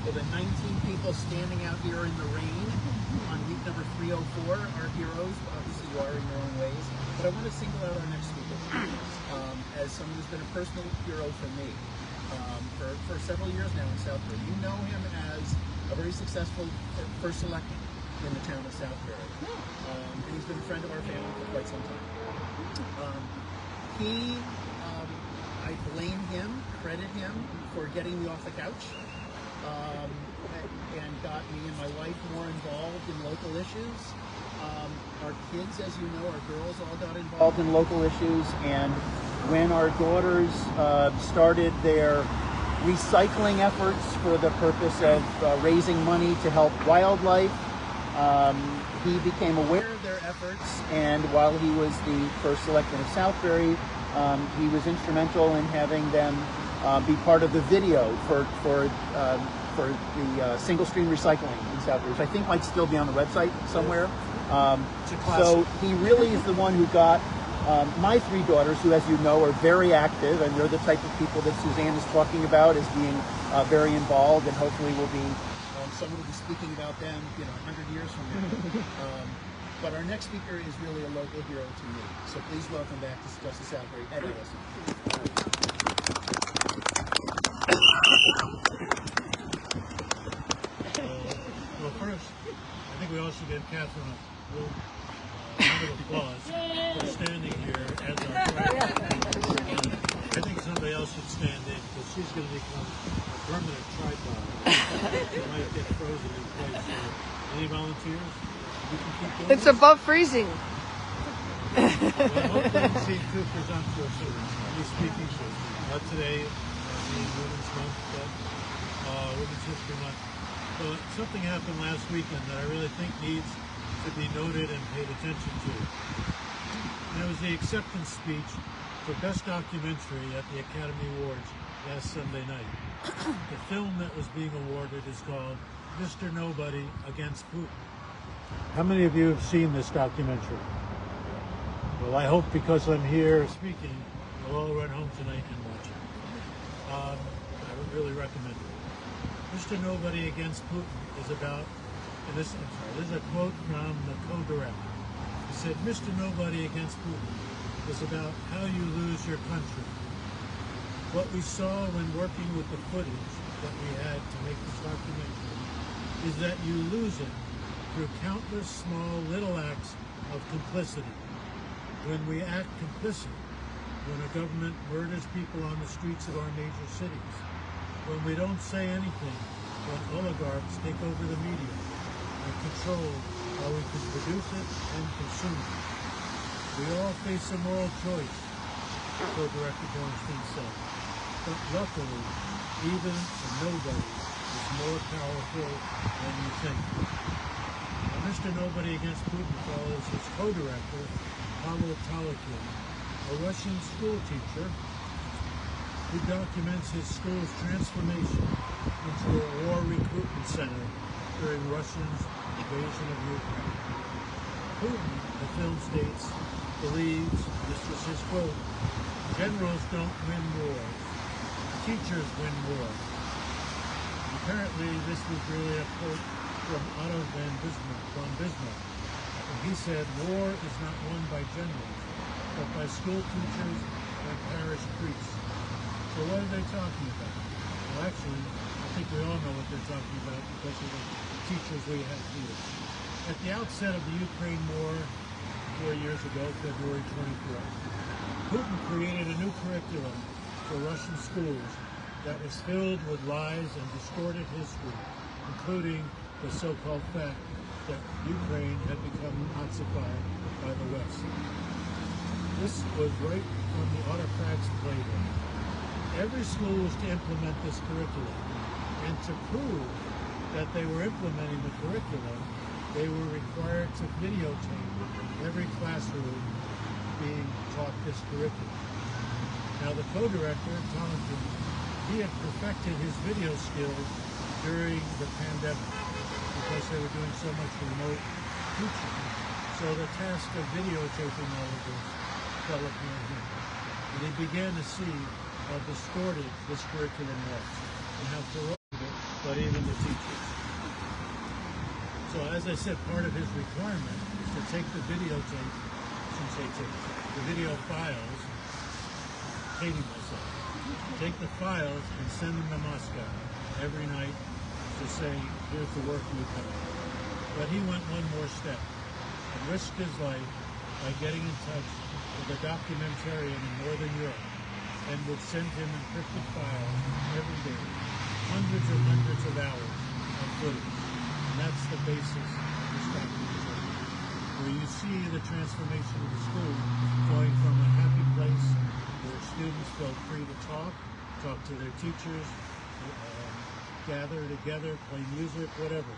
For the 19 people standing out here in the rain on week number 304 are heroes. Obviously, you are in your own ways. But I want to single out our next speaker as someone who's been a personal hero for me for several years now in Southbury. You know him as a very successful first selectman in the town of Southbury. And he's been a friend of our family for quite some time. I blame him, credit him for getting me off the couch. And got me and my wife more involved in local issues. Our kids, as you know, our girls all got involved in local issues, and when our daughters started their recycling efforts for the purpose of raising money to help wildlife, he became aware of their efforts, and while he was the first selectman of Southbury, he was instrumental in having them be part of the video for the single stream recycling in Southbury, which I think might still be on the website somewhere. So he really is the one who got my three daughters, who, as you know, are very active, and they're the type of people that Suzanne is talking about as being very involved, and hopefully will be someone will be speaking about them, 100 years from now. But our next speaker is really a local hero to me. So please welcome back to Justice Southbury, Edelson. Well, first, I think we all should give Catherine a little round of applause for standing here as our flag. I think somebody else should stand in, because she's going to become a permanent tripod. She might get frozen in place. Any volunteers? You can keep going. It's above freezing. Well, hopefully you see too presumptuous of me speaking today, being Women's Month, Women's History Month. Well, something happened last weekend that I really think needs to be noted and paid attention to. And it was the acceptance speech for Best Documentary at the Academy Awards last Sunday night. The film that was being awarded is called Mr. Nobody Against Putin. How many of you have seen this documentary? Well, I hope because I'm here speaking, you'll all run home tonight and watch it. I would really recommend it. Mr. Nobody Against Putin is about, and this is a quote from the co-director. He said, Mr. Nobody Against Putin is about how you lose your country. What we saw when working with the footage that we had to make this documentary is that you lose it through countless small little acts of complicity. When we act complicit, when a government murders people on the streets of our major cities, when we don't say anything, when oligarchs take over the media and control how we can produce it and consume it. We all face a moral choice, co-director Bornstein said. But luckily, even a nobody is more powerful than you think. Now, Mr. Nobody Against Putin follows his co-director, Pavel Talakin, a Russian school teacher who documents his school's transformation into a war recruitment center during Russia's invasion of Ukraine. Putin, the film states, believes, this was his quote, generals don't win wars, teachers win wars. Apparently this was really a quote from Otto von Bismarck. And he said, war is not won by generals, but by school teachers and parish priests. So what are they talking about? Well, actually, I think we all know what they're talking about because of the teachers we have here. At the outset of the Ukraine war 4 years ago, February 24th, Putin created a new curriculum for Russian schools that was filled with lies and distorted history, including the so-called fact that Ukraine had become Nazified by the West. This was right from the autocrat's playbook. Every school was to implement this curriculum, and to prove that they were implementing the curriculum, they were required to videotape every classroom being taught this curriculum. Now the co-director, Talakin, he had perfected his video skills during the pandemic because they were doing so much remote teaching. So the task of videotaping all of this fell upon him. And he began to see how distorted this curriculum was and how corrupted it but even the teachers. So as I said, part of his requirement is to take the videotape, the video files, hating myself, take the files and send them to Moscow every night to say, here's the work we've done. But he went one more step and risked his life by getting in touch with a documentarian in Northern Europe and would send him encrypted files every day, hundreds and hundreds of hours of footage. And that's the basis of this documentary, where you see the transformation of the school going from a happy place where students feel free to talk to their teachers, gather together, play music, whatever,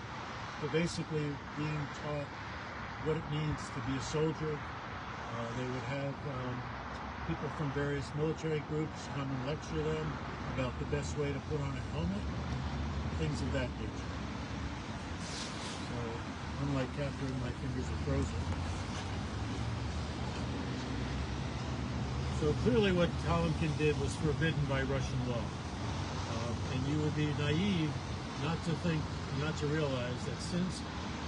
to basically being taught what it means to be a soldier. They would have people from various military groups come and lecture them about the best way to put on a helmet, things of that nature. So, unlike Catherine, my fingers are frozen. So clearly what Talonkin did was forbidden by Russian law. And you would be naive not to realize that since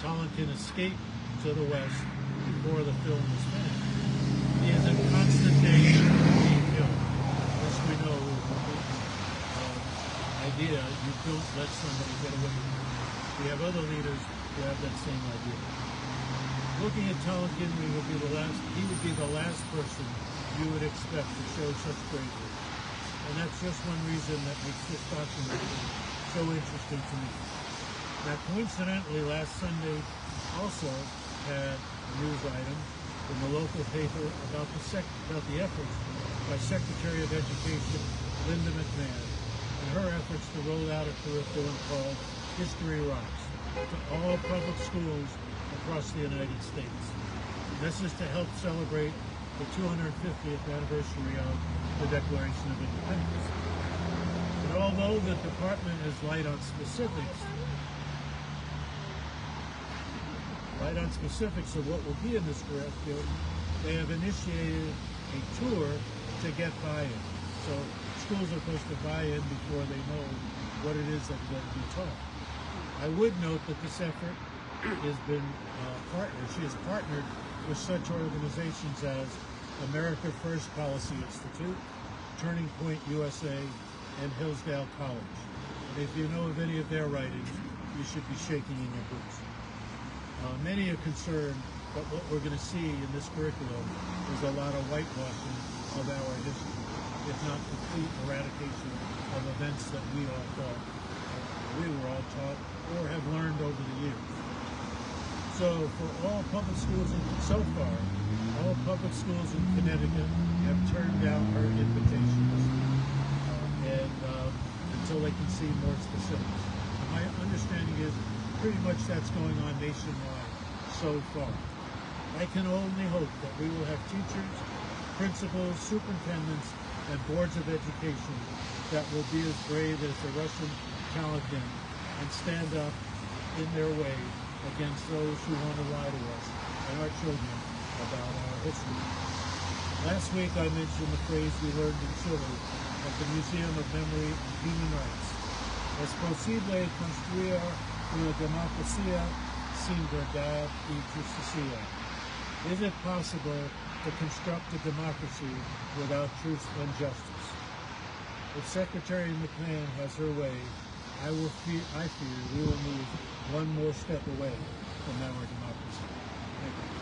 Talonkin escaped to the West before the film was finished, he is in constant danger of being killed. This we know is the idea you don't let somebody get away with it. We have other leaders who have that same idea. Looking at Talonkin, he would be the last person you would expect to show such bravery. And that's just one reason that makes this documentary so interesting to me. Now, coincidentally, last Sunday also had a news item in the local paper about the efforts by Secretary of Education Linda McMahon and her efforts to roll out a curriculum called History Rocks to all public schools across the United States. This is to help celebrate the 250th anniversary of the Declaration of Independence. And although the department is light on specifics of what will be in this curriculum, they have initiated a tour to get buy-in. So schools are supposed to buy in before they know what it is that's going to be taught. I would note that this effort has been she has partnered with such organizations as America First Policy Institute, Turning Point USA, and Hillsdale College. And if you know of any of their writings, you should be shaking in your boots. Many are concerned that what we're going to see in this curriculum is a lot of whitewashing of our history, if not complete eradication of events that we all thought we were all taught or have learned over the years. So for all public schools so far, all public schools in Connecticut have turned down her invitations until they can see more specifics. And my understanding is pretty much that's going on nationwide so far. I can only hope that we will have teachers, principals, superintendents, and boards of education that will be as brave as the Russian Talonkin and stand up in their way against those who want to lie to us and our children about our history. Last week I mentioned the phrase we learned in Chile at the Museum of Memory and Human Rights. Es posible construir una democracia sin verdad y justicia. Is it possible to construct a democracy without truth and justice? If Secretary McMahon has her way, I fear we will move one more step away from our democracy. Thank you.